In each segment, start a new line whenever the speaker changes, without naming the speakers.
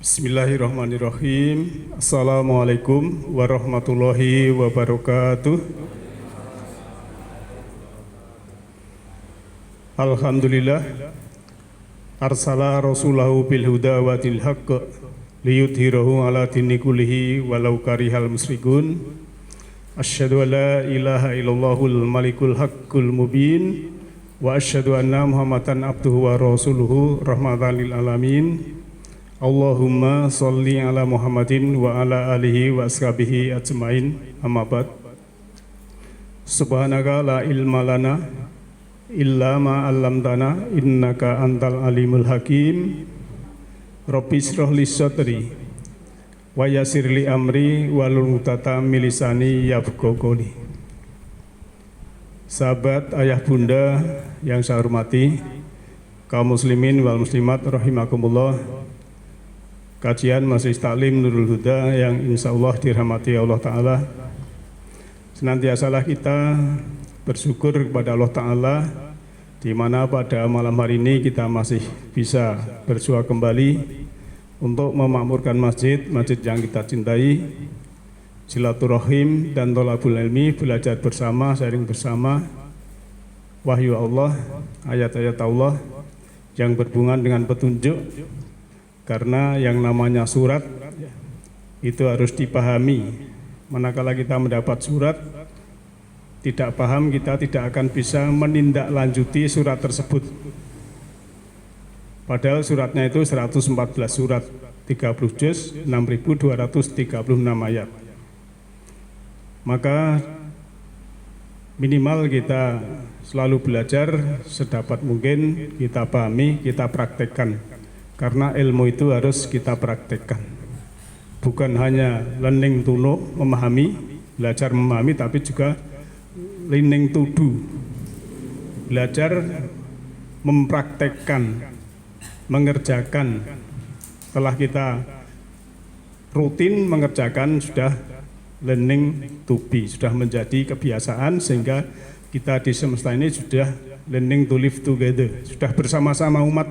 Bismillahirrahmanirrahim. Assalamualaikum warahmatullahi wabarakatuh. Alhamdulillah arsala rasulahu bil huda wa dil haqq liyudhhirahu ala dini kullihi walau karihal musyrikun. Asyhadu an la ilaha illallahul malikul haqqul mubin wa asyhadu anna Muhammadan abduhu wa rasuluhu rahmatan lil alamin. Allahumma sholli ala Muhammadin wa ala alihi wa ashabihi ajmain. Amma ba'd. Subhanaka la ilma lana illa ma 'allamtana innaka antal alimul hakim. Rabbi shrah li sadri wa yassir li amri wahlul 'uqdatam min lisani yafqahu qawli. Sahabat, ayah bunda yang saya hormati, kaum muslimin wal muslimat rahimakumullah. Kajian Majelis Taklim Nurul Huda yang insya Allah dirahmati Allah Ta'ala. Senantiasalah kita bersyukur kepada Allah Ta'ala, di mana pada malam hari ini kita masih bisa bersua kembali untuk memakmurkan masjid yang kita cintai, silaturahim dan thalabul ilmi, belajar bersama, sharing bersama, wahyu Allah, ayat-ayat Allah yang berhubungan dengan petunjuk. Karena yang namanya surat itu harus dipahami. Manakala kita mendapat surat, tidak paham, kita tidak akan bisa menindaklanjuti surat tersebut. Padahal suratnya itu 114 surat, 30 juz, 6.236 ayat. Maka minimal kita selalu belajar sedapat mungkin, kita pahami, kita praktekkan. Karena ilmu itu harus kita praktekkan. Bukan hanya learning to know, memahami, belajar memahami, tapi juga learning to do. Belajar mempraktekkan, mengerjakan. Setelah kita rutin mengerjakan, sudah learning to be, sudah menjadi kebiasaan, sehingga kita di semesta ini sudah learning to live together, sudah bersama-sama umat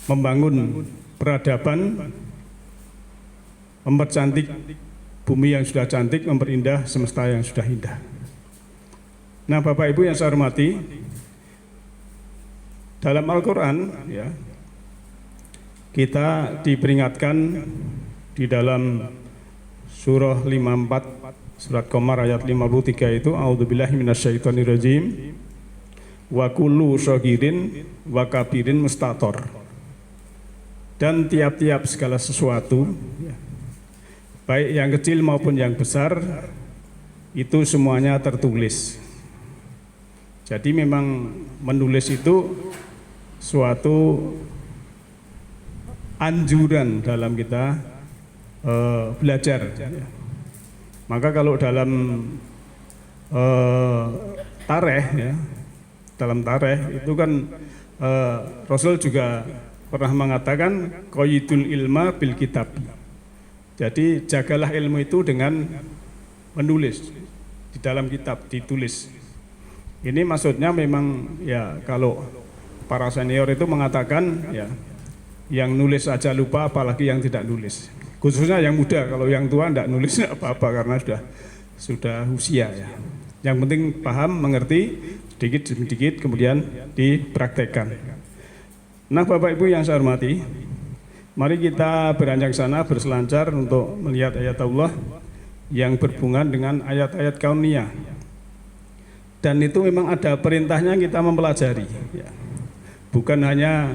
membangun peradaban, mempercantik bumi yang sudah cantik, memperindah semesta yang sudah indah. Nah, Bapak Ibu yang saya hormati, dalam Al-Quran ya, kita diperingatkan di dalam surah 54, surat Qamar ayat 53 itu, a'udzubillahi minasyaitonirrajim, wa kullu saghirin wa kabirin mustator. Dan tiap-tiap segala sesuatu, baik yang kecil maupun yang besar, itu semuanya tertulis. Jadi memang menulis itu suatu anjuran dalam kita belajar. Maka kalau dalam tarikh, ya, dalam tarikh itu kan Rasul juga pernah mengatakan qayyidul ilma bil kitab. Jadi jagalah ilmu itu dengan menulis di dalam kitab, ditulis. Ini maksudnya memang ya, kalau para senior itu mengatakan ya, yang nulis saja lupa apalagi yang tidak nulis. Khususnya yang muda, kalau yang tua tidak nulis apa-apa karena sudah usia ya. Yang penting paham, mengerti, sedikit demi sedikit kemudian dipraktekkan. Nah, Bapak Ibu yang saya hormati, mari kita beranjak sana, berselancar untuk melihat ayat Allah yang berhubungan dengan ayat-ayat kauniyah. Dan itu memang ada perintahnya kita mempelajari. Ya. Bukan hanya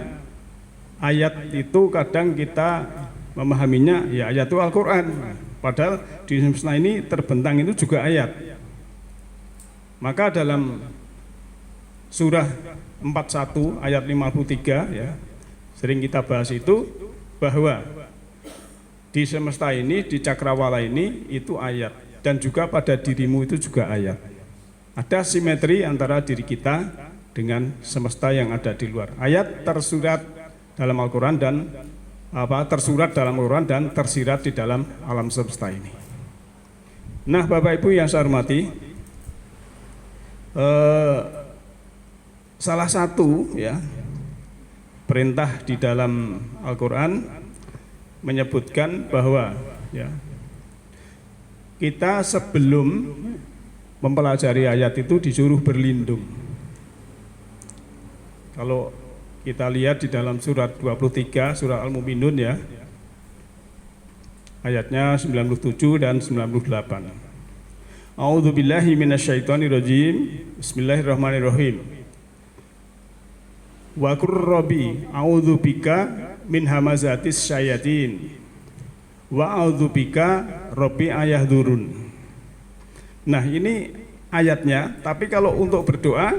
ayat itu, kadang kita memahaminya, ya ayat itu Al-Quran. Padahal di semesta ini terbentang itu juga ayat. Maka dalam surah 41 ayat 53 ya, sering kita bahas itu, bahwa di semesta ini, di cakrawala ini itu ayat, dan juga pada dirimu itu juga ayat. Ada simetri antara diri kita dengan semesta yang ada di luar. Ayat tersurat dalam Al-Quran dan tersurat dalam Al-Quran dan tersirat di dalam alam semesta ini. Nah, Bapak Ibu yang saya hormati, salah satu ya perintah di dalam Al-Quran menyebutkan bahwa ya, kita sebelum mempelajari ayat itu disuruh berlindung. Kalau kita lihat di dalam surat 23, surat Al-Mu'minun ya, ayatnya 97 dan 98. A'udzu billahi minasyaitonir rajim. Bismillahirrahmanirrahim. Wa qur rabbi a'udzu bika min hamazatis syayatin wa a'udzu bika rabbi ayahdurun. Nah, ini ayatnya, tapi kalau untuk berdoa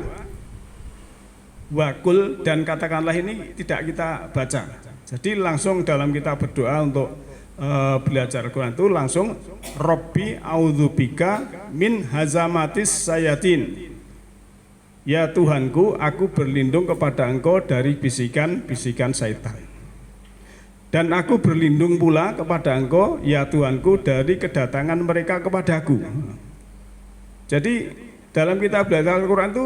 wakul dan katakanlah ini tidak kita baca. Jadi langsung dalam kita berdoa untuk belajar Al-Quran itu langsung Rabbi a'udzubika min hazamatis sayatin. Ya Tuhanku, aku berlindung kepada Engkau dari bisikan-bisikan syaitan. Dan aku berlindung pula kepada Engkau, ya Tuhanku, dari kedatangan mereka kepadaku. Jadi dalam kita belajar Al-Quran itu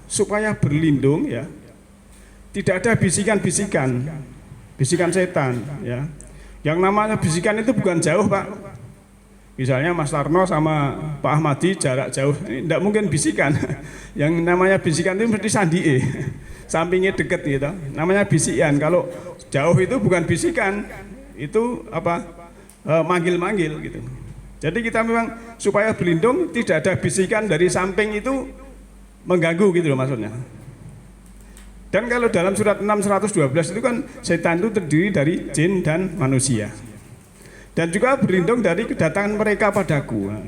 supaya berlindung ya, tidak ada bisikan-bisikan setan ya. Yang namanya bisikan itu bukan jauh Pak. Misalnya Mas Tarno sama Pak Ahmadi jarak jauh, ini tidak mungkin bisikan. Yang namanya bisikan itu mesti sandie, sampingnya deket gitu. Namanya bisikan. Kalau jauh itu bukan bisikan, itu apa? Manggil-manggil gitu. Jadi kita memang supaya berlindung tidak ada bisikan dari samping itu mengganggu gitu loh maksudnya. Dan kalau dalam surat 6:112 itu kan setan itu terdiri dari jin dan manusia. Dan juga berlindung dari kedatangan mereka padaku. Nah,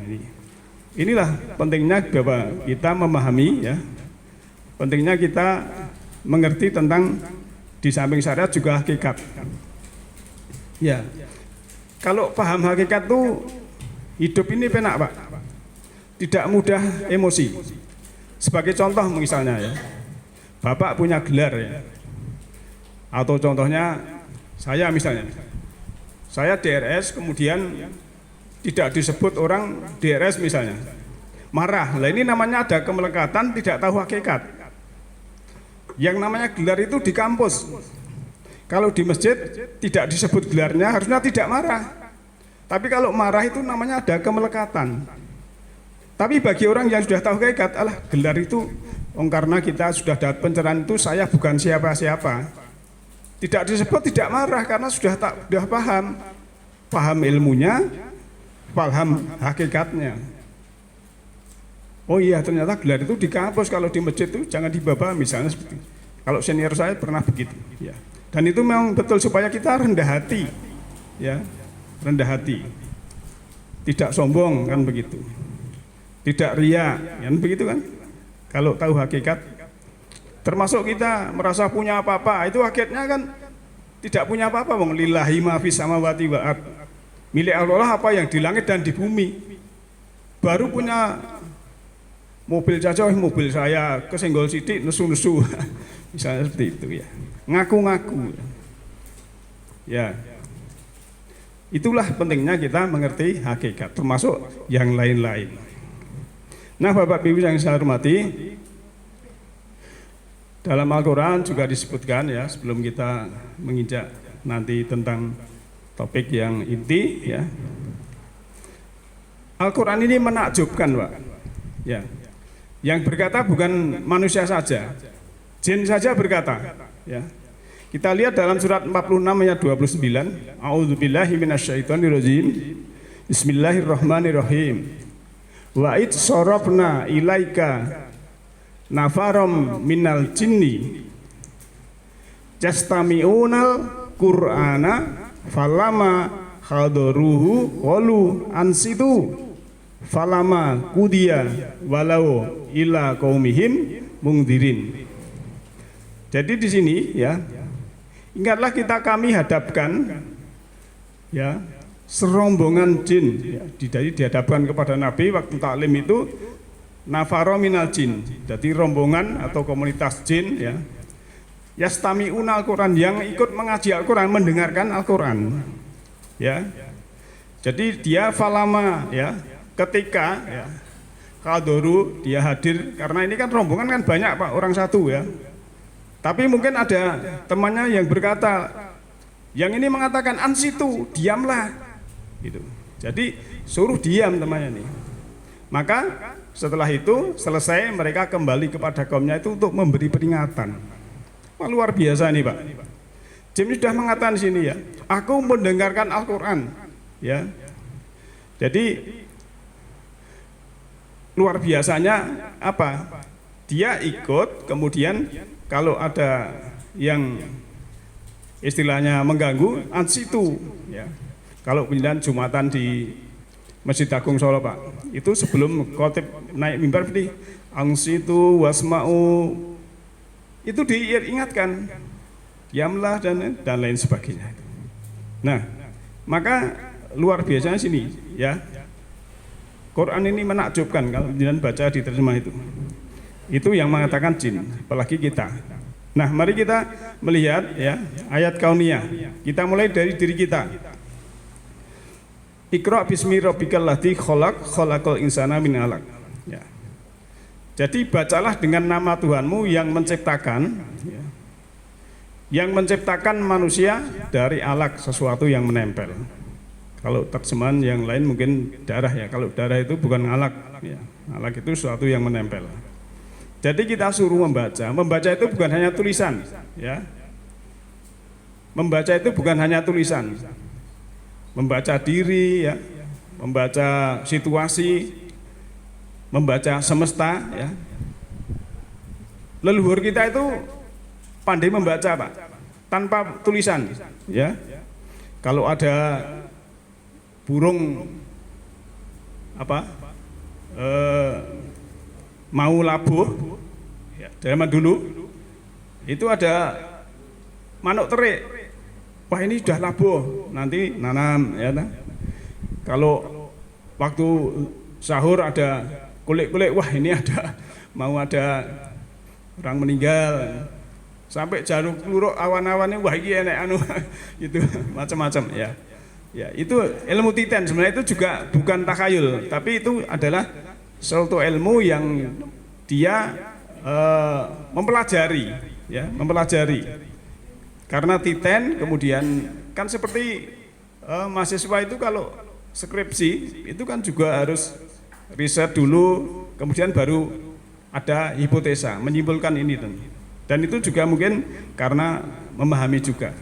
inilah pentingnya bahwa kita memahami ya. Pentingnya kita mengerti tentang di samping syariat juga hakikat. Ya. Kalau paham hakikat tuh hidup ini penak Pak. Tidak mudah emosi. Sebagai contoh misalnya ya, Bapak punya gelar ya, atau contohnya saya misalnya, saya DRS kemudian tidak disebut orang DRS misalnya, marah. Lah ini namanya ada kemelekatan, tidak tahu hakikat. Yang namanya gelar itu di kampus, kalau di masjid tidak disebut gelarnya harusnya tidak marah. Tapi kalau marah itu namanya ada kemelekatan. Tapi bagi orang yang sudah tahu hakikat, alah gelar itu karena kita sudah dapat pencerahan itu saya bukan siapa-siapa. Tidak disebut tidak marah karena sudah paham ilmunya, paham hakikatnya. Oh iya ternyata gelar itu di kampus, kalau di masjid itu jangan dibawa misalnya seperti. Kalau senior saya pernah begitu. Ya. Dan itu memang betul supaya kita rendah hati, ya rendah hati, tidak sombong kan begitu. Tidak ria, kan begitu kan? Kalau tahu hakikat, termasuk kita merasa punya apa-apa, itu hakikatnya kan tidak punya apa-apa. Wong lillahi ma fis samawati wal ard. Milik Allah apa yang di langit dan di bumi. Baru punya mobil saja, mobil saya kesenggol sidik nesu-nesu. Misalnya seperti itu ya. Ngaku-ngaku. Ya. Itulah pentingnya kita mengerti hakikat, termasuk yang lain-lain. Nah Bapak Ibu yang saya hormati, dalam Al-Quran juga disebutkan ya, sebelum kita menginjak nanti tentang topik yang inti ya, Al-Quran ini menakjubkan Pak ya. Yang berkata bukan manusia saja, jin saja berkata ya. Kita lihat dalam surat 46 ayat 29, A'udzubillahi minasyaitonirrajim. Bismillahirrahmanirrahim. Wa id sorofna ilaika nafarom minal jinni jastami'unal qur'ana falama khadaruhu qalu ansitu falama kudiya walau ila qaumihim mungdirin. Jadi di sini ya, ingatlah kami hadapkan ya serombongan jin ya, dihadapkan kepada Nabi waktu taklim itu nafaro minal jin, jadi rombongan atau komunitas jin ya, yastami'una Al-Quran, yang ikut mengaji Al-Quran, mendengarkan Al-Quran ya. Jadi dia falama ya, ketika ya kadoru dia hadir, karena ini kan rombongan kan banyak Pak, orang satu ya. Tapi mungkin ada temannya yang berkata, Yang ini mengatakan ansitu, diamlah. Gitu. Jadi suruh diam temannya nih. Maka setelah itu selesai, mereka kembali kepada kaumnya itu untuk memberi peringatan. Wah, luar biasa nih Pak. James sudah mengatakan di sini ya, aku mendengarkan Al-Quran. Ya, jadi luar biasanya apa? Dia ikut, kemudian kalau ada yang istilahnya mengganggu, ansitu. Ya. Kalau kemudian Jumatan di Masjid Agung Solo Pak, itu sebelum khotib naik mimbar ini, ansitu wasma'u, itu diingatkan, diamlah dan lain sebagainya. Nah, maka luar biasanya sini ya. Quran ini menakjubkan kalau jangan baca di terjemah itu. Itu yang mengatakan jin, apalagi kita. Nah, mari kita melihat ya ayat kauniyah. Kita mulai dari diri kita. Iqra bismi rabbikal ladzi khalaq, khalaqal insana min 'alaq. Ya. Jadi bacalah dengan nama Tuhanmu yang menciptakan ya, yang menciptakan manusia dari alaq, sesuatu yang menempel. Kalau terjemahan yang lain mungkin darah ya. Kalau darah itu bukan alaq ya. Alaq itu sesuatu yang menempel. Jadi kita suruh membaca. Membaca itu bukan hanya tulisan, ya. Membaca itu bukan hanya tulisan. Membaca diri, ya. Membaca situasi, membaca semesta, ya. Leluhur kita itu pandai membaca, Pak, tanpa tulisan, ya. Kalau ada burung apa? Mau labuh ya, zaman dulu itu ada manuk terik, wah ini sudah labuh, nanti nanam ya. Kalau waktu sahur ada kulik-kulik, wah ini mau ada orang meninggal, sampai jaruk luruk awan-awannya, wah ini enak anu gitu, macam-macam ya. Ya, itu ilmu titen sebenarnya, itu juga bukan takhayul, tapi itu adalah suatu ilmu yang dia mempelajari, ya, mempelajari. Karena titen, kemudian kan seperti mahasiswa itu kalau skripsi itu kan juga harus riset dulu, kemudian baru ada hipotesa, menyimpulkan ini dan itu juga mungkin karena memahami juga.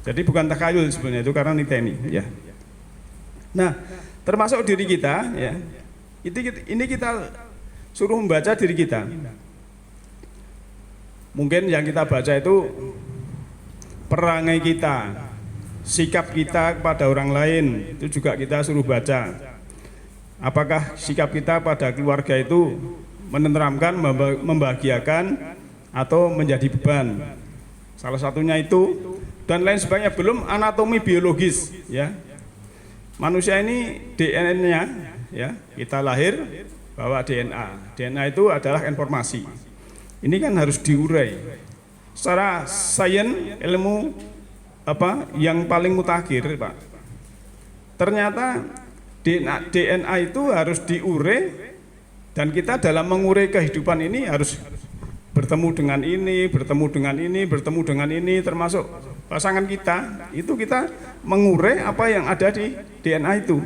Jadi bukan takhayul sebenarnya, itu karena niteni, ya. Nah, termasuk diri kita, ya. Ini kita suruh membaca diri kita. Mungkin yang kita baca itu perangai kita, sikap kita kepada orang lain, itu juga kita suruh baca. Apakah sikap kita pada keluarga itu menenteramkan, membahagiakan, atau menjadi beban? Salah satunya itu, dan lain sebagainya. Belum anatomi biologis, ya. Manusia ini DNA-nya, ya, kita lahir bawa DNA. DNA itu adalah informasi. Ini kan harus diurai. Secara sains, ilmu apa yang paling mutakhir, Pak. Ternyata DNA itu harus diurai, dan kita dalam mengurai kehidupan ini harus bertemu dengan ini, bertemu dengan ini, bertemu dengan ini, termasuk pasangan kita. Itu kita mengurai apa yang ada di DNA itu.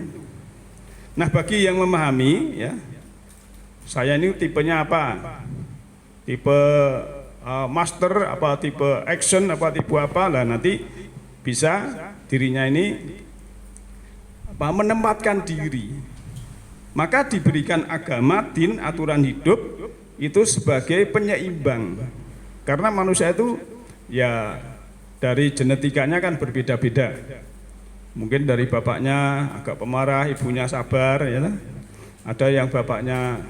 Nah, bagi yang memahami, ya, saya ini tipenya apa, tipe master, apa tipe action, apa tipe apa, lah nanti bisa dirinya ini apa, menempatkan diri. Maka diberikan agama, din, aturan hidup itu sebagai penyeimbang. Karena manusia itu ya dari genetikanya kan berbeda-beda. Mungkin dari bapaknya agak pemarah, ibunya sabar, ya. Ada yang bapaknya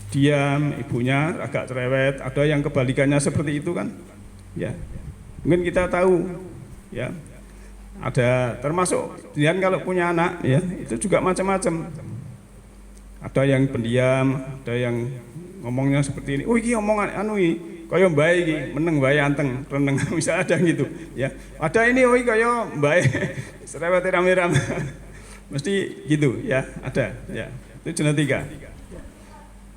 diam, ibunya agak cerewet, ada yang kebalikannya seperti itu kan. Ya. Mungkin kita tahu, ya. Ada termasuk dan kalau punya anak, ya, itu juga macam-macam. Ada yang pendiam, ada yang ngomongnya seperti ini. Oh, iki omongan anu iki kaya mbae iki, meneng wae anteng, reneng, bisa ada gitu, ya. Ada ini oh kaya mbae serewet rame-rame. Mesti gitu, ya, ada, ya. Itu genetika.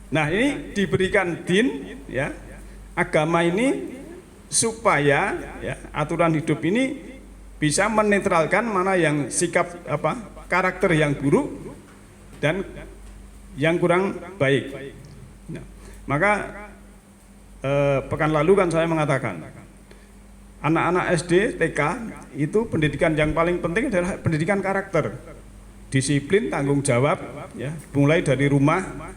Nah, ini diberikan din, ya, agama ini supaya, ya, aturan hidup ini bisa menetralkan mana yang sikap karakter yang buruk dan yang kurang baik. Nah, maka pekan lalu kan saya mengatakan anak-anak SD, TK itu pendidikan yang paling penting adalah pendidikan karakter, disiplin, tanggung jawab, ya, mulai dari rumah.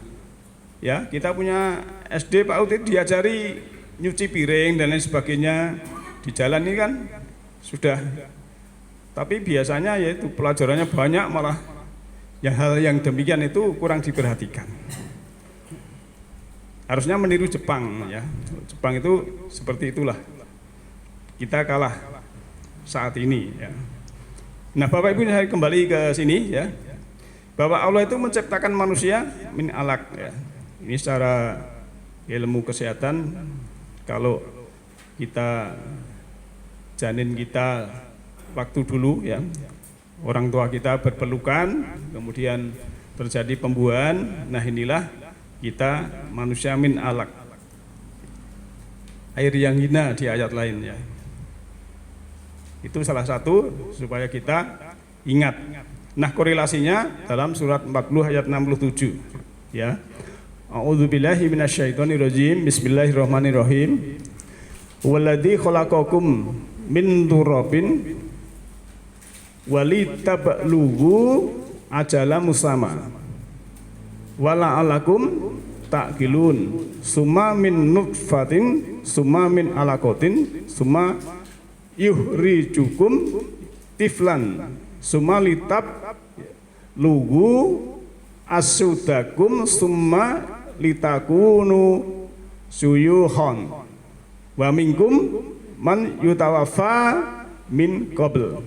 Ya, kita punya SD Pak Uti diajari nyuci piring dan lain sebagainya, di jalan ini kan sudah, tapi biasanya yaitu pelajarannya banyak, malah yang hal yang demikian itu kurang diperhatikan. Harusnya meniru Jepang, ya. Jepang itu seperti itulah. Kita kalah saat ini, ya. Nah, Bapak Ibu, saya kembali ke sini, ya. Bahwa Allah itu menciptakan manusia min alaq, ya. Ini secara ilmu kesehatan, kalau kita janin kita waktu dulu, ya, orang tua kita berpelukan, kemudian terjadi pembuahan. Nah, inilah kita manusia min alaq, air yang hina di ayat lain, ya. Itu salah satu supaya kita ingat. Nah, korelasinya dalam surat 40 ayat 67, ya. A'udzubillahi minasyaitonirrajim. Bismillahirrahmanirrahim. Walladzi khalaqakum min turabin walitablugu ajala musama wala'alakum ta'qilun summa min nutfatin summa min alaqatin summa yuhrijukum tiflan summa litab lugu asudakum summa litakunu suyuhon wa minkum man yutawafa min qabl,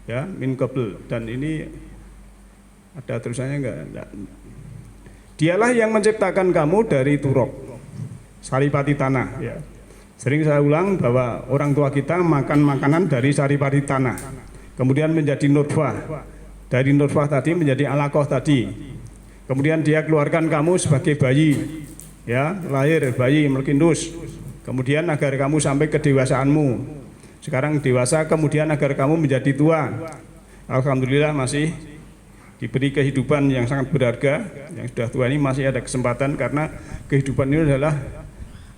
ya, min qabl. Dan ini ada tulisannya enggak? Dialah yang menciptakan kamu dari turab, saripati tanah, ya. Sering saya ulang bahwa orang tua kita makan makanan dari saripati tanah, kemudian menjadi nutfah, dari nutfah tadi menjadi alaqah tadi. Kemudian dia keluarkan kamu sebagai bayi, ya, lahir bayi melkindus. Kemudian agar kamu sampai kedewasaanmu. Sekarang dewasa, kemudian agar kamu menjadi tua. Alhamdulillah masih diberi kehidupan yang sangat berharga. Yang sudah tua ini masih ada kesempatan, karena kehidupan ini adalah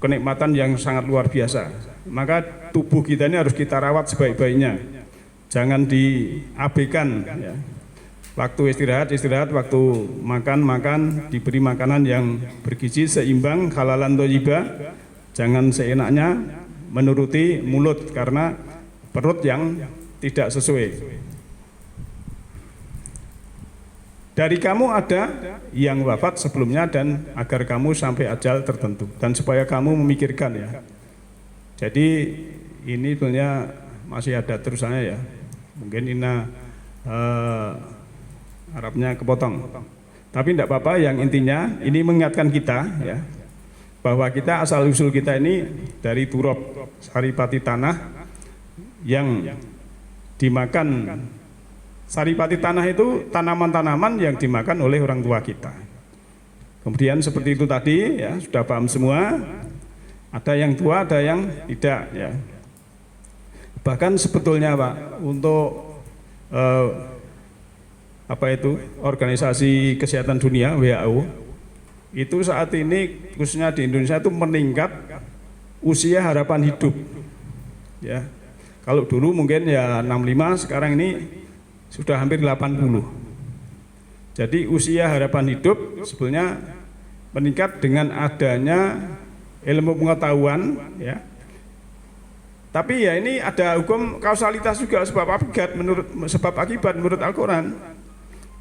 kenikmatan yang sangat luar biasa. Maka tubuh kita ini harus kita rawat sebaik-baiknya. Jangan diabaikan, ya. Waktu istirahat, waktu makan, diberi makanan yang bergizi, seimbang, halalan thayyibah. Jangan seenaknya menuruti mulut karena perut yang tidak sesuai. Dari kamu ada yang wafat sebelumnya dan agar kamu sampai ajal tertentu dan supaya kamu memikirkan, ya. Jadi ini sebenarnya masih ada terusannya, ya. Mungkin Arabnya kepotong, tapi tidak apa-apa. Yang intinya ini mengingatkan kita, ya, bahwa kita asal usul kita ini dari turab, saripati tanah yang dimakan. Saripati tanah itu tanaman-tanaman yang dimakan oleh orang tua kita. Kemudian seperti itu tadi, ya, sudah paham semua. Ada yang tua, ada yang tidak, ya. Bahkan sebetulnya, Pak, untuk Organisasi Kesehatan Dunia (WHO) itu saat ini khususnya di Indonesia itu meningkat usia harapan hidup, ya. Kalau dulu mungkin ya 65, sekarang ini sudah hampir 80. Jadi usia harapan hidup sebetulnya meningkat dengan adanya ilmu pengetahuan, ya. Tapi ya ini ada hukum kausalitas juga, sebab akibat menurut Al-Quran.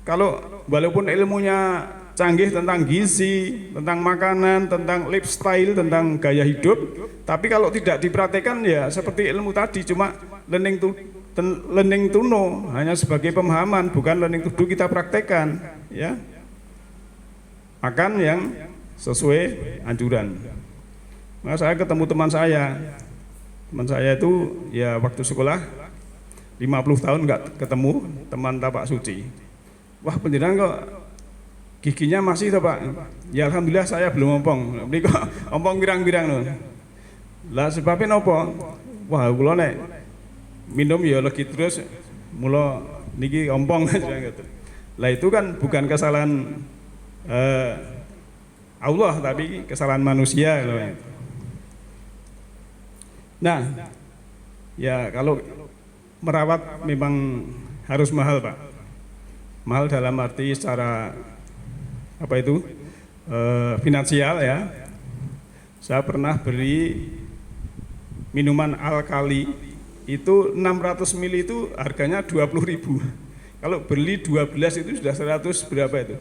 Kalau walaupun ilmunya canggih tentang gizi, tentang makanan, tentang lifestyle, tentang gaya hidup, tapi kalau tidak dipraktekkan ya seperti ilmu tadi, cuma learning to know, hanya sebagai pemahaman, bukan learning to do kita praktekkan, ya. Makan yang sesuai anjuran. Nah, saya ketemu teman saya itu ya waktu sekolah 50 tahun nggak ketemu, teman tapak suci. Wah, penjenengan kok giginya masih toh, Pak? Ya alhamdulillah saya belum ompong. Beli kok ompong pirang-pirang loh. Lah sebabnya nopo? Wah, kula nek minum ya legi terus mula niki ompong gitu. Lah itu kan bukan kesalahan Allah tapi kesalahan manusia loh. Nah, ya kalau merawat memang harus mahal Pak. Mahal dalam arti secara apa itu finansial ya. Saya pernah beli minuman alkali itu 600 ml itu harganya 20.000. Kalau beli 12 itu sudah 100 berapa itu?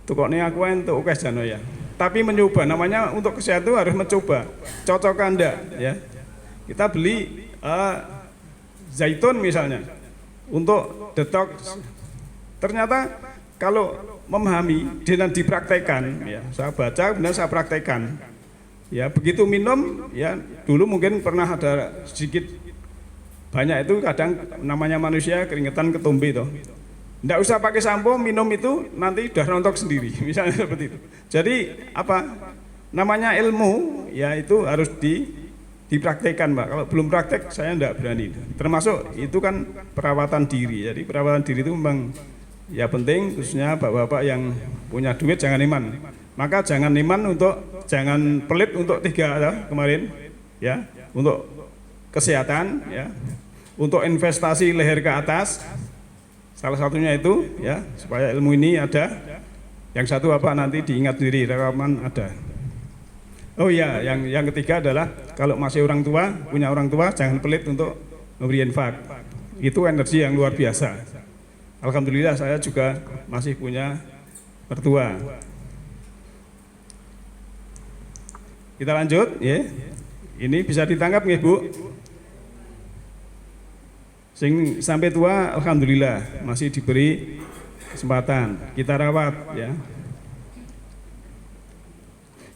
Tukoknya aku untuk oke jano ya. Tapi mencoba, namanya untuk kesehatan itu harus mencoba. Cocok anda ya. Kita beli zaitun misalnya untuk detox. Ternyata kalau memahami dan dipraktekkan, ya saya baca kemudian saya praktekkan. Ya begitu minum, ya dulu mungkin pernah ada sedikit banyak itu kadang namanya manusia keringetan ketumbe itu. Tidak usah pakai sampo, minum itu nanti udah rontok sendiri, misalnya seperti itu. Jadi apa namanya ilmu, ya itu harus dipraktekkan Pak. Kalau belum praktek saya tidak berani. Termasuk itu kan perawatan diri. Jadi perawatan diri itu memang ya penting, khususnya bapak-bapak yang punya duit jangan iman. Maka jangan iman jangan pelit untuk 3 ya, kemarin ya, untuk kesehatan ya, untuk investasi leher ke atas. Salah satunya itu ya, supaya ilmu ini ada. Yang satu apa nanti diingat diri, rekaman ada. Oh iya, yang ketiga adalah kalau masih orang tua, punya orang tua jangan pelit untuk memberi infak. Itu energi yang luar biasa. Alhamdulillah saya juga masih punya mertua. Kita lanjut ya. Ini bisa ditangkap nggih Bu? Sing sampai tua alhamdulillah masih diberi kesempatan kita rawat ya.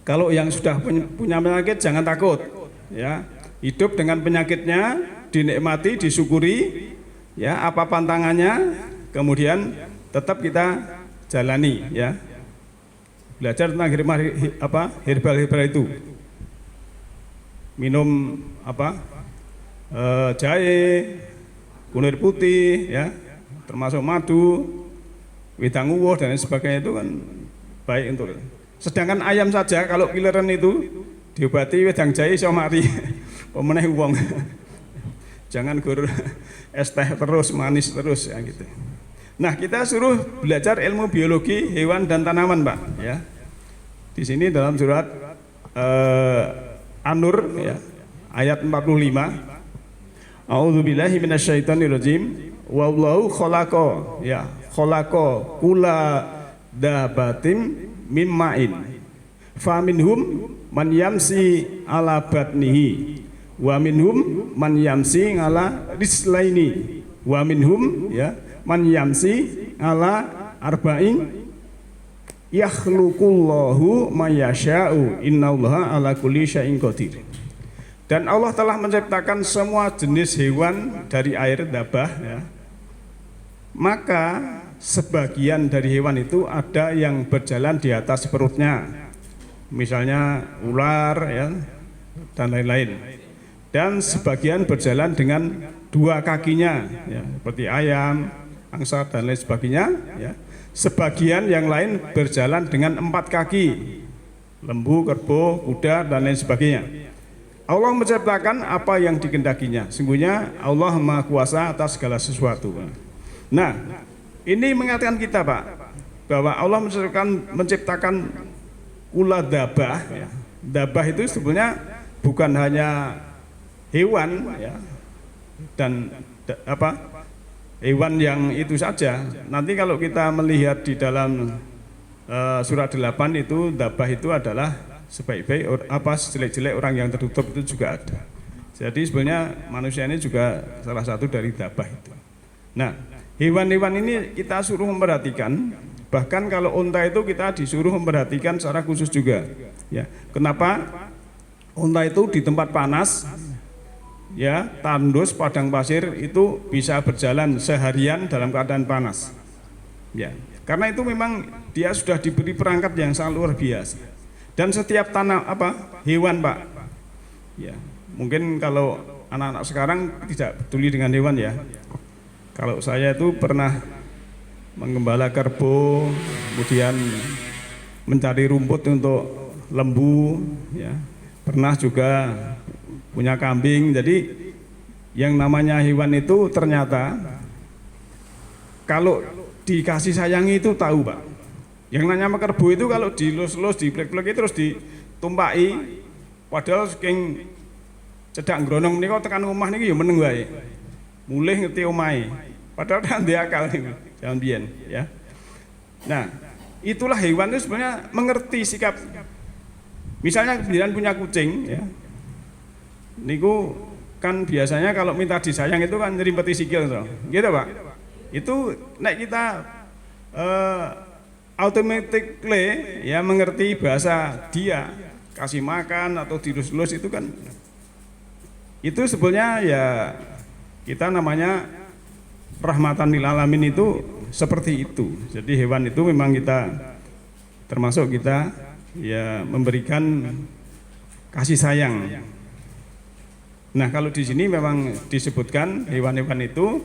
Kalau yang sudah punya penyakit jangan takut ya. Hidup dengan penyakitnya, dinikmati, disyukuri ya, apa pantangannya, kemudian tetap kita jalani ya. Belajar tentang herbal itu. Minum jahe, kunir putih ya, termasuk madu, wedang uwoh dan sebagainya itu kan baik untuk. Sedangkan ayam saja kalau kileran itu diobati wedang jahe iso mati. Pemeneh wong. Jangan gur es teh terus manis terus ya gitu. Nah, kita suruh belajar ilmu biologi hewan dan tanaman, Pak ya. Di sini dalam surat An-Nur ya, ayat 45. A'udzubillahi minasyaitonirrajim. Wallahu khalaqa ya, khalaqa kula dabatin mimma'in. Faminhum man yamsi ala batnihi wa minhum man yamsi ala rislaini wa minhum ya man yamsi ala arba'in yakhluqullahu mayyasha'u innallaha ala kulli syai'in qadir. Dan Allah telah menciptakan semua jenis hewan dari air dabah ya. Maka sebagian dari hewan itu ada yang berjalan di atas perutnya, misalnya ular ya dan lain-lain. Dan sebagian berjalan dengan 2 kakinya ya, seperti ayam, angsa dan lain sebagainya ya. Sebagian yang lain berjalan dengan 4 kaki, lembu, kerbau, kuda dan lain sebagainya. Allah menciptakan apa yang dikehendakinya. Sungguhnya Allah Maha Kuasa atas segala sesuatu. Nah, ini mengingatkan kita Pak, bahwa Allah menciptakan ula dabah ya. Dabah itu sebenarnya bukan hanya hewan ya, dan hewan yang itu saja. Nanti kalau kita melihat di dalam surat 8 itu dabah itu adalah sebaik-baik sejelek-jelek orang yang tertutup itu juga ada. Jadi sebenarnya manusia ini juga salah satu dari dabah itu. Nah, hewan-hewan ini kita suruh memperhatikan. Bahkan kalau unta itu kita disuruh memperhatikan secara khusus juga. Ya, kenapa? Unta itu di tempat panas, ya, tandus padang pasir itu bisa berjalan seharian dalam keadaan panas. Ya, karena itu memang dia sudah diberi perangkat yang sangat luar biasa. Dan setiap hewan Pak, ya, mungkin kalau anak-anak sekarang tidak peduli dengan hewan ya. Kalau saya itu pernah menggembala kerbau, kemudian mencari rumput untuk lembu, ya. Pernah juga punya kambing. Jadi yang namanya hewan itu ternyata kalau dikasih sayangi itu tahu Pak. Yang namanya kerbau itu kalau dilus-lus, diplek-plek terus ditumpaki, padahal saking cedak ngronong menika tekan omah niki ya meneng wae. Mulih ngerti omahe. Padahal kan dia akal niku, jangan biyen ya. Nah, itulah hewan itu sebenarnya mengerti sikap. Misalnya kalian punya kucing ya. Niku kan biasanya kalau minta disayang itu kan nyerimpeti sikil so. Gitu Pak. Itu nek kita automatically ya mengerti bahasa dia, kasih makan atau dilus-lus itu kan itu sebetulnya ya kita namanya rahmatan lil alamin itu seperti itu. Jadi hewan itu memang kita termasuk kita ya memberikan kasih sayang. Nah, kalau di sini memang disebutkan hewan-hewan itu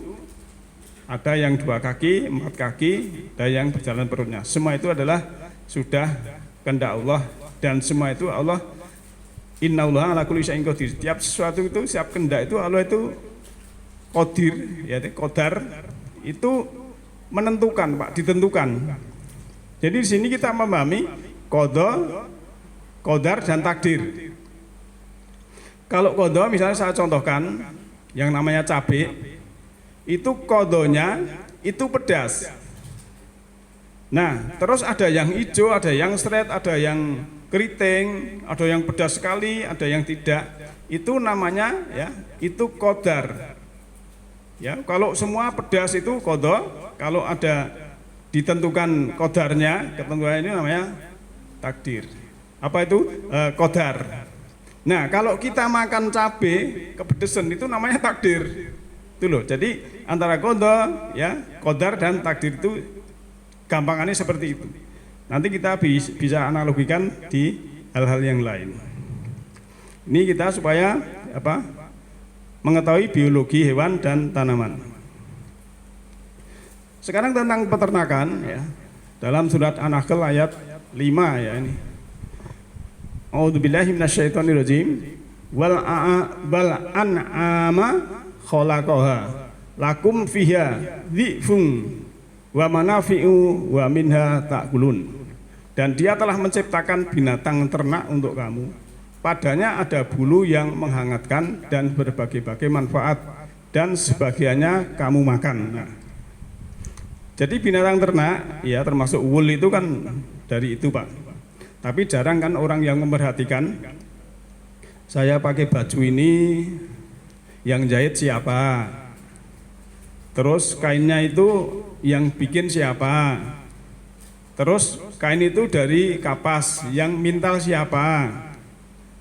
ada yang 2 kaki, 4 kaki, ada yang berjalan perutnya. Semua itu adalah sudah kehendak Allah dan semua itu Allah innallaha ala kulli syai'in qadir. Setiap sesuatu itu, setiap kehendak itu Allah itu qadir, ya qadar itu menentukan, Pak, ditentukan. Jadi di sini kita memahami qada, qadar dan takdir. Kalau qada misalnya saya contohkan yang namanya cabai, itu qadonya itu pedas. Nah, terus ada yang hijau, ada yang seret, ada yang keriting, ada yang pedas sekali, ada yang tidak. Itu namanya ya, itu qadar. Ya, kalau semua pedas itu qada, kalau ada ditentukan qadarnya, ketentuan ini namanya takdir. Apa itu? Qadar. Nah, kalau kita makan cabai kepedesan itu namanya takdir. Itu loh. Jadi antara qada ya, qadar dan takdir itu gampangannya seperti itu. Nanti kita bisa analogikan di hal-hal yang lain. Ini kita supaya apa? Mengetahui biologi hewan dan tanaman. Sekarang tentang peternakan ya. Dalam surat An-Nahl ayat 5 ya ini. A'udzubillahi minasyaitonirrajim. Wal an'ama khalaqaha lakum fiha dhifun wa manafi'u wa minha ta'kulun. Dan dia telah menciptakan binatang ternak untuk kamu. Padanya ada bulu yang menghangatkan dan berbagai-bagai manfaat dan sebagiannya kamu makan. Nah, jadi binatang ternak ya termasuk wool itu kan dari itu Pak. Tapi jarang kan orang yang memperhatikan saya pakai baju ini yang jahit siapa, terus kainnya itu yang bikin siapa, terus kain itu dari kapas yang mintal siapa,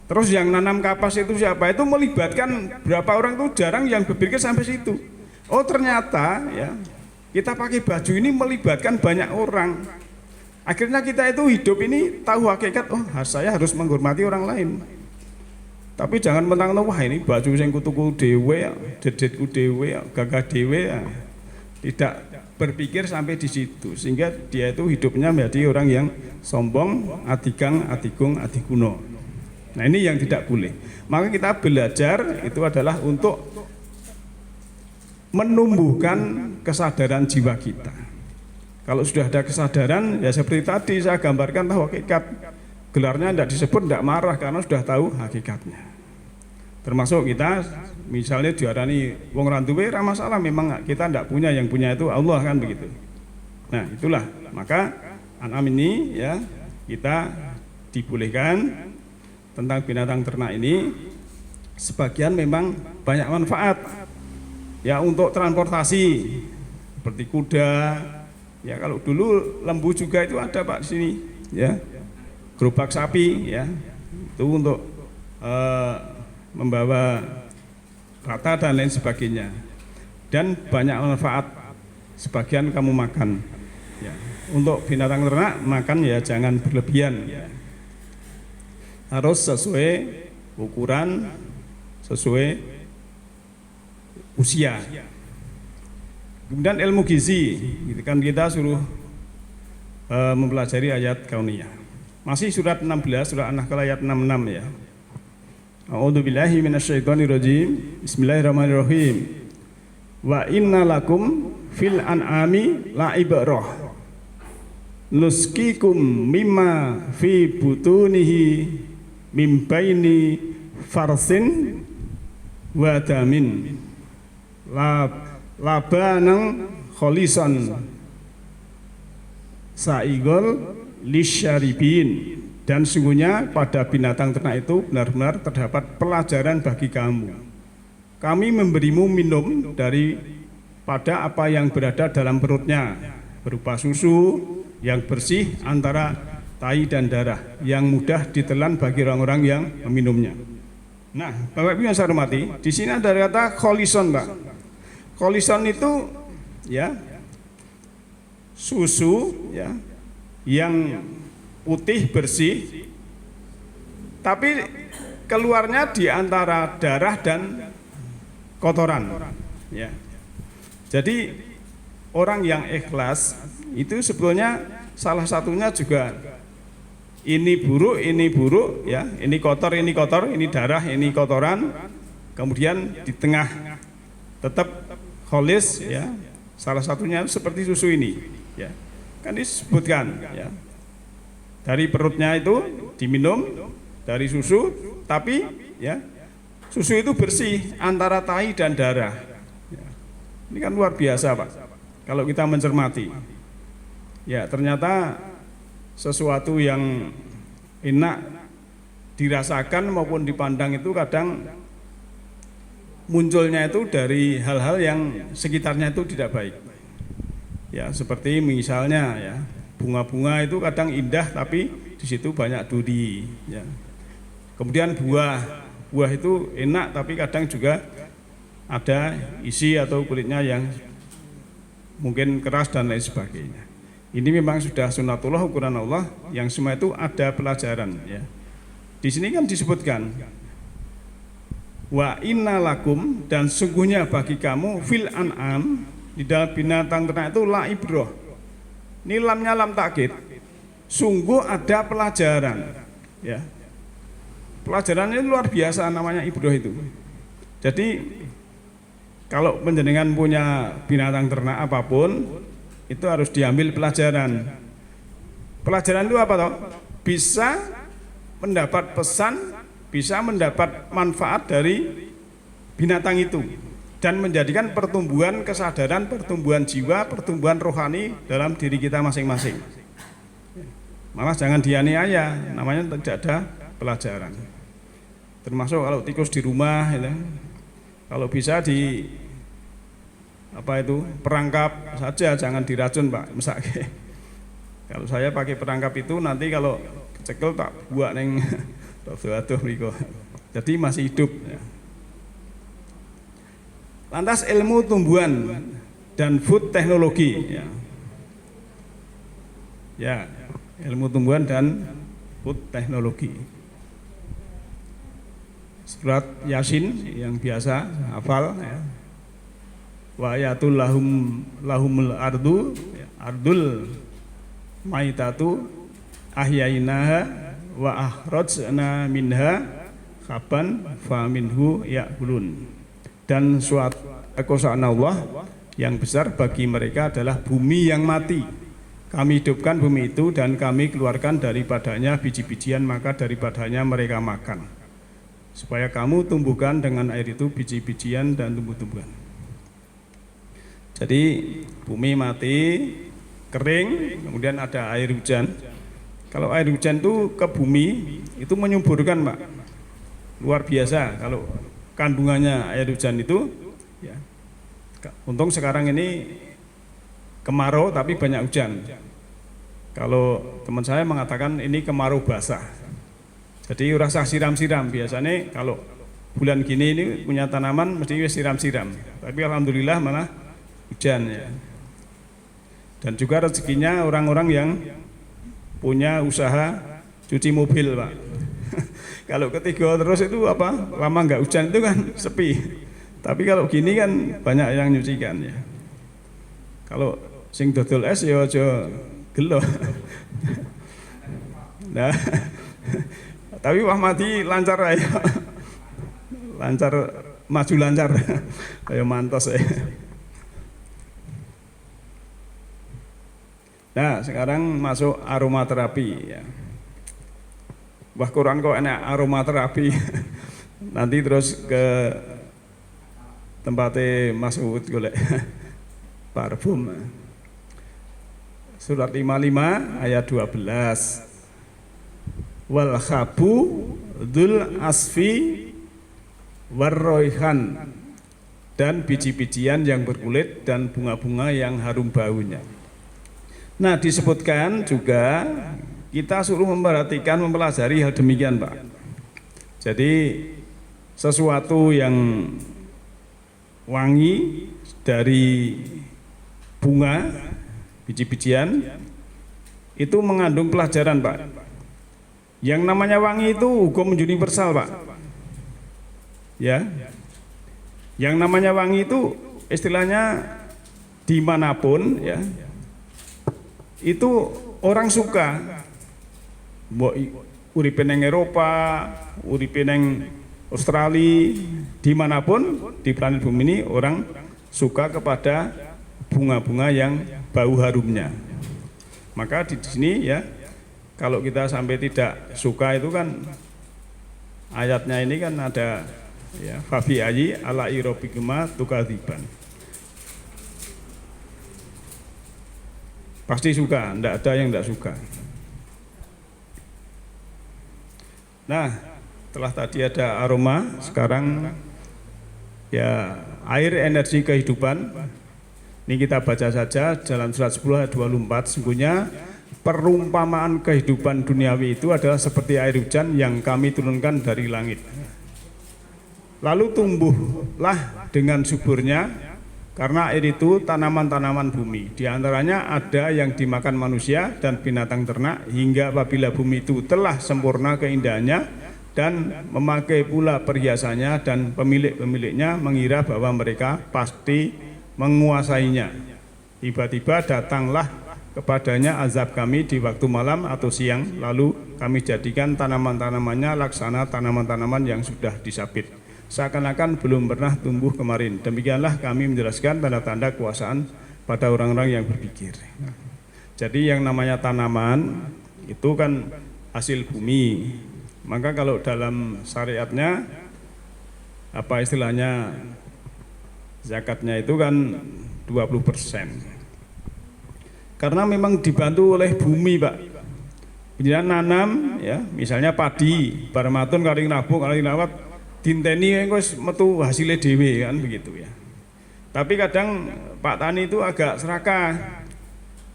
terus yang nanam kapas itu siapa. Itu melibatkan berapa orang, itu jarang yang berpikir sampai situ. Oh ternyata ya kita pakai baju ini melibatkan banyak orang. Akhirnya kita itu hidup ini tahu hakikat, oh saya harus menghormati orang lain. Tapi jangan mentang-mentang wah ini baju sing kutuku dhewe, dedetku dhewe, gagah dhewe. Tidak berpikir sampai di situ sehingga dia itu hidupnya menjadi orang yang sombong, adigang, adigung, adiguno. Nah, ini yang tidak boleh. Maka kita belajar itu adalah untuk menumbuhkan kesadaran jiwa kita. Kalau sudah ada kesadaran, ya seperti tadi saya gambarkan tahu hakikat. Gelarnya tidak disebut, tidak marah karena sudah tahu hakikatnya. Termasuk kita, misalnya diarani wong randuwe, ra masalah, memang kita tidak punya, yang punya itu Allah kan begitu. Nah itulah, maka an'am ini ya kita dibolehkan tentang binatang ternak ini. Sebagian memang banyak manfaat ya untuk transportasi seperti kuda. Ya kalau dulu lembu juga itu ada Pak di sini, ya gerobak sapi, ya itu untuk membawa rata dan lain sebagainya. Dan banyak manfaat. Sebagian kamu makan. Ya. Untuk binatang ternak makan ya jangan berlebihan. Ya. Harus sesuai ukuran, sesuai usia. Kemudian ilmu gizi, gitu kan kita suruh mempelajari ayat kauniyah. Masih surat 16, surah An-Nahl ayat 66 ya. A'udzubillahi minasyaitonirrajim. Bismillahirrahmanirrahim. Wa inna lakum fil an'ami la'ibrah. Nuskikum mimma fi butunihi mim baini farsin wa damin. Labanang kholisan saigol lisyaribin. Dan sungguhnya pada binatang ternak itu benar-benar terdapat pelajaran bagi kamu. Kami memberimu minum daripada apa yang berada dalam perutnya, berupa susu yang bersih antara tai dan darah, yang mudah ditelan bagi orang-orang yang meminumnya. Nah, Bapak Ibu yang saya hormati, di sini ada kata kholison, Pak. Kholison itu ya susu ya yang putih bersih, tapi keluarnya di antara darah dan kotoran. Ya. Jadi orang yang ikhlas itu sebetulnya salah satunya juga ini buruk ya, ini kotor, ini darah, ini kotoran. Kemudian di tengah tetap kholis ya. Salah satunya seperti susu ini ya. Kan disebutkan ya. Dari perutnya itu diminum dari susu, tapi ya susu itu bersih antara tai dan darah. Ya. Ini kan luar biasa, Pak. Kalau kita mencermati, ya ternyata sesuatu yang enak dirasakan maupun dipandang itu kadang munculnya itu dari hal-hal yang sekitarnya itu tidak baik. Ya seperti misalnya ya. Bunga-bunga itu kadang indah tapi di situ banyak duri. Ya. Kemudian buah itu enak tapi kadang juga ada isi atau kulitnya yang mungkin keras dan lain sebagainya. Ini memang sudah sunatullah, ukuran Allah yang semua itu ada pelajaran. Ya. Di sini kan disebutkan wa inna lakum, dan sungguhnya bagi kamu fil an'am, di dalam binatang ternak itu la ibroh. Ini lamnya lam takkid, sungguh ada pelajaran ya. Pelajarannya luar biasa, namanya ibroh itu. Jadi kalau penjenengan punya binatang ternak apapun itu harus diambil pelajaran. Pelajaran itu apa toh? Bisa mendapat pesan, bisa mendapat manfaat dari binatang itu, dan menjadikan pertumbuhan kesadaran, pertumbuhan jiwa, pertumbuhan rohani dalam diri kita masing-masing. Malah jangan dianiaya, namanya tidak ada pelajaran. Termasuk kalau tikus di rumah, ya, kalau bisa di perangkap saja, jangan diracun, Pak. Misalnya, kalau saya pakai perangkap itu nanti kalau kecekel tak buat neng aduh mriko. Jadi masih hidup. Ya. Lantas ilmu tumbuhan dan food teknologi ya, ilmu tumbuhan dan food teknologi. Surat Yasin yang biasa hafal ya. Wa ayatul lahumul ardu ya, ardul maitatu ahyainaha wa akhrajna minha khaban fa minhu ya'kulun. Dan suatu kekuasaan Allah yang besar bagi mereka adalah bumi yang mati. Kami hidupkan bumi itu dan kami keluarkan daripadanya biji-bijian, maka daripadanya mereka makan. Supaya kamu tumbuhkan dengan air itu biji-bijian dan tumbuh-tumbuhan. Jadi bumi mati, kering, kemudian ada air hujan. Kalau air hujan itu ke bumi itu menyuburkan, Pak. Luar biasa kalau kandungannya air hujan itu ya. Untung sekarang ini kemarau tapi banyak hujan. Kalau teman saya mengatakan ini kemarau basah, jadi rasa siram-siram. Biasanya kalau bulan gini ini punya tanaman mesti siram-siram, tapi alhamdulillah malah hujan ya. Dan juga rezekinya orang-orang yang punya usaha cuci mobil, Pak. Kalau ketiga terus itu lama nggak hujan itu kan sepi. Tapi kalau gini kan banyak yang nyucikan ya. Kalau sing dodol es ya aja gelo. Nah, tapi Wah Madi lancar aja. Lancar, maju lancar. Kayak mantos ya. Nah, sekarang masuk aromaterapi ya. Wah Quran kok enak aromaterapi. Nanti terus ke tempatnya Mas Uud golek parfum. Surat 55 ayat 12. Wal khabu dzul asfi warroihan, dan biji-bijian yang berkulit dan bunga-bunga yang harum baunya. Nah, disebutkan juga kita suruh memperhatikan, mempelajari hal demikian, Pak. Jadi sesuatu yang wangi dari bunga, biji-bijian itu mengandung pelajaran, Pak. Yang namanya wangi itu hukum universal, Pak. Ya, yang namanya wangi itu istilahnya dimanapun ya, itu orang suka. Mbok uripe neng Eropa, uripe neng Australia, dimanapun di planet bumi ini orang suka kepada bunga-bunga yang bau harumnya. Maka di sini ya, kalau kita sampai tidak suka itu kan ayatnya ini kan ada ya, fabi ayi ala irobikuma tukadziban. Pasti suka, tidak ada yang tidak suka. Nah, setelah tadi ada aroma, sekarang ya air energi kehidupan. Ini kita baca saja dalam surat 10 ayat 24. Sesungguhnya perumpamaan kehidupan duniawi itu adalah seperti air hujan yang kami turunkan dari langit. Lalu tumbuhlah dengan suburnya, karena air itu tanaman-tanaman bumi. Di antaranya ada yang dimakan manusia dan binatang ternak, hingga apabila bumi itu telah sempurna keindahannya dan memakai pula perhiasannya, dan pemilik-pemiliknya mengira bahwa mereka pasti menguasainya. Tiba-tiba datanglah kepadanya azab kami di waktu malam atau siang, lalu kami jadikan tanaman-tanamannya laksana tanaman-tanaman yang sudah disabit, seakan-akan belum pernah tumbuh kemarin. Demikianlah kami menjelaskan tanda-tanda kekuasaan pada orang-orang yang berpikir. Jadi yang namanya tanaman itu kan hasil bumi. Maka kalau dalam syariatnya apa istilahnya, zakatnya itu kan 20%. Karena memang dibantu oleh bumi, Pak. Bila nanam ya, misalnya padi, barmatun karing nabung, karing nawat, dinteni wis metu hasilnya dhewe kan begitu ya. Tapi kadang Pak Tani itu agak serakah.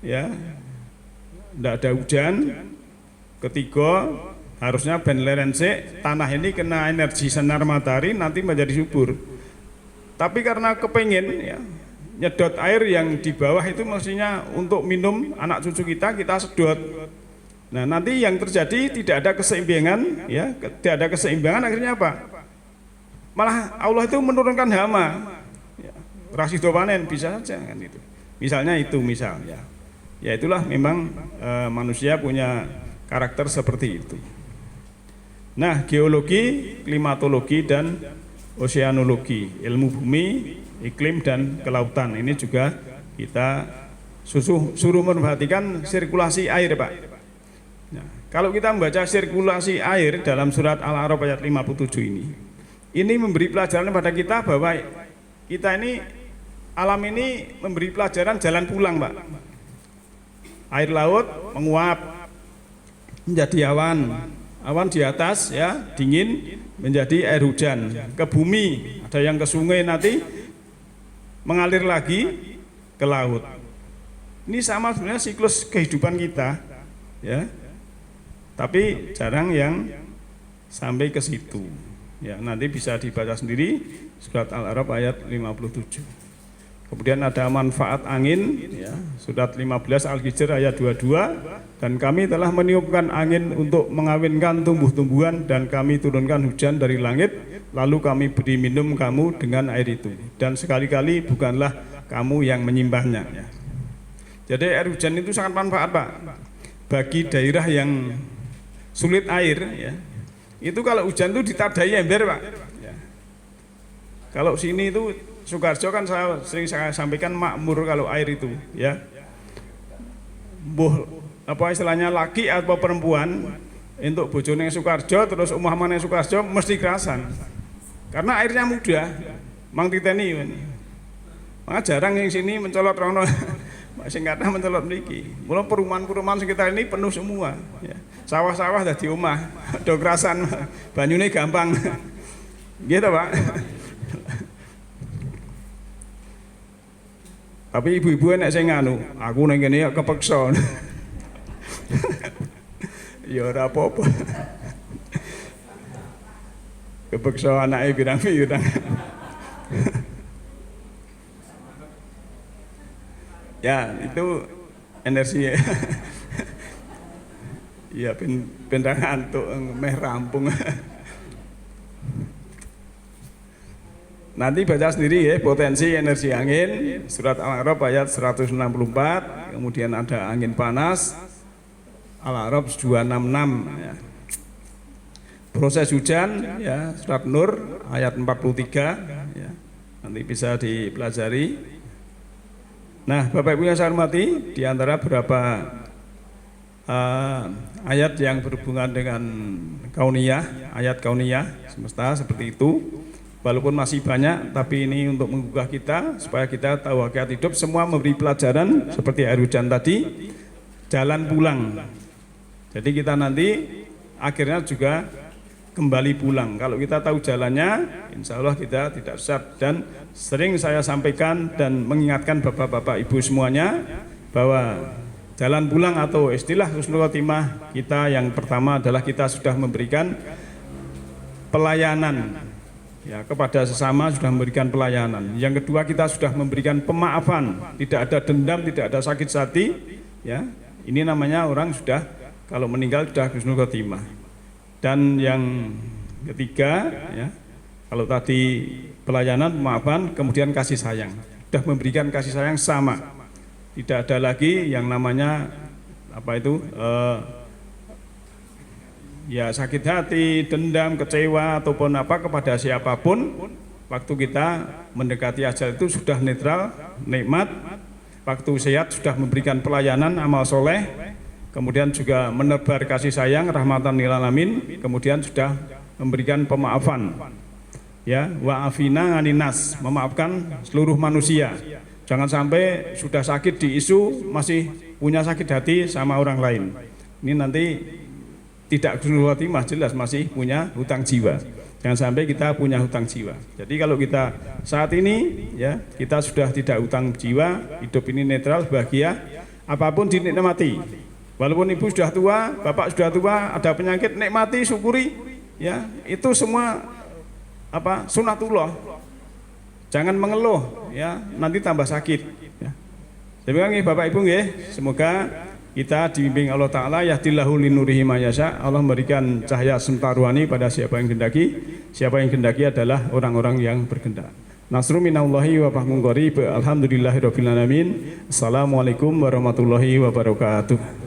Ya. Tidak ada hujan. Ketiga, harusnya ben leren sik, tanah ini kena energi sinar matahari nanti menjadi subur. Tapi karena kepengen ya, nyedot air yang di bawah itu mestinya untuk minum anak cucu kita sedot. Nah, nanti yang terjadi tidak ada keseimbangan ya, tidak ada keseimbangan, akhirnya apa? Malah Allah itu menurunkan hama. Ya, rasido panen bisa saja kan itu. Misalnya itu misalnya. Ya itulah memang manusia punya karakter seperti itu. Nah, geologi, klimatologi dan oseanologi, ilmu bumi, iklim dan kelautan, ini juga kita suruh memperhatikan sirkulasi air, Pak. Nah, kalau kita membaca sirkulasi air dalam surat Al-A'raf ayat 57 ini memberi pelajaran kepada kita bahwa kita ini, alam ini memberi pelajaran jalan pulang, Pak. Air laut menguap menjadi awan di atas ya, dingin menjadi air hujan ke bumi, ada yang ke sungai, nanti mengalir lagi ke laut. Ini sama sebenarnya siklus kehidupan kita ya, tapi jarang yang sampai ke situ ya. Nanti bisa dibaca sendiri surat Al-A'raf ayat 57. Kemudian ada manfaat angin, ya, surat 15 Al-Hijr ayat 22, dan kami telah meniupkan angin untuk mengawinkan tumbuh-tumbuhan dan kami turunkan hujan dari langit, lalu kami beri minum kamu dengan air itu. Dan sekali-kali bukanlah kamu yang menyimbahnya. Ya. Jadi air hujan itu sangat manfaat, Pak, bagi daerah yang sulit air. Ya. Itu kalau hujan itu ditadai ember, Pak. Ya. Kalau sini itu Sukarjo kan sering saya sampaikan makmur kalau air itu, ya. Apa istilahnya laki atau perempuan untuk bojone Sukarjo terus umahane Sukarjo mesti kerasan. Karena airnya mudah. Mang titeni. Maka jarang yang sini mencolot rono. Sing kathah mencolot mriki. Mula perumahan-perumahan sekitar ini penuh semua, ya. Sawah-sawah dadi omah, do kerasan, banyune gampang. Gitu, Pak. Tapi ibu-ibu enak sing nganu, aku ning kene ya kepeksa. Ya ora apa-apa. Kepeksa anake pirang-pirang. Ya, itu energi. Ya ben ngantuk meh rampung. Nanti baca sendiri ya, potensi energi angin, surat Al-A'raf ayat 164, kemudian ada angin panas, Al-A'raf 266. Ya. Proses hujan, ya, surat Nur ayat 43, ya. Nanti bisa dipelajari. Nah, Bapak Ibu yang saya hormati, di antara beberapa ayat yang berhubungan dengan kauniyah, ayat kauniyah semesta seperti itu. Walaupun masih banyak, tapi ini untuk menggugah kita supaya kita tahu hakikat hidup. Semua memberi pelajaran seperti air hujan tadi, jalan pulang. Jadi kita nanti akhirnya juga kembali pulang. Kalau kita tahu jalannya, insya Allah kita tidak sesat. Dan sering saya sampaikan dan mengingatkan bapak-bapak ibu semuanya bahwa jalan pulang atau istilah husnul khotimah kita yang pertama adalah kita sudah memberikan pelayanan. Ya, kepada sesama sudah memberikan pelayanan. Yang kedua, kita sudah memberikan pemaafan, tidak ada dendam, tidak ada sakit hati. Ya, ini namanya orang sudah kalau meninggal sudah husnul khotimah. Dan yang ketiga, ya, kalau tadi pelayanan, pemaafan, kemudian kasih sayang. Sudah memberikan kasih sayang sama. Tidak ada lagi yang namanya apa itu? Ya sakit hati, dendam, kecewa ataupun apa kepada siapapun. Waktu kita mendekati ajal itu sudah netral, nikmat. Waktu sehat sudah memberikan pelayanan, amal soleh, kemudian juga menebar kasih sayang, rahmatan lil alamin, kemudian sudah memberikan pemaafan. Ya, wa'afina ganinas, memaafkan seluruh manusia. Jangan sampai sudah sakit di isu masih punya sakit hati sama orang lain. Ini nanti tidak husnul khotimah, jelas masih punya hutang jiwa. Jangan sampai kita punya hutang jiwa. Jadi kalau kita saat ini, ya, kita sudah tidak hutang jiwa, hidup ini netral, bahagia, apapun dinikmati. Walaupun ibu sudah tua, bapak sudah tua, ada penyakit, nikmati, syukuri, ya, itu semua apa sunatullah. Jangan mengeluh, ya, nanti tambah sakit. Ya. Demikian Bapak Ibu, ya, semoga kita dibimbing Allah Ta'ala, yahdillahu linurihi mayasya. Allah memberikan cahaya semtaruani pada siapa yang kehendaki. Siapa yang kehendaki adalah orang-orang yang berkehendak. Nasru minallahi wa fahmun qarib. Alhamdulillahirabbil alamin. Assalamualaikum warahmatullahi wabarakatuh.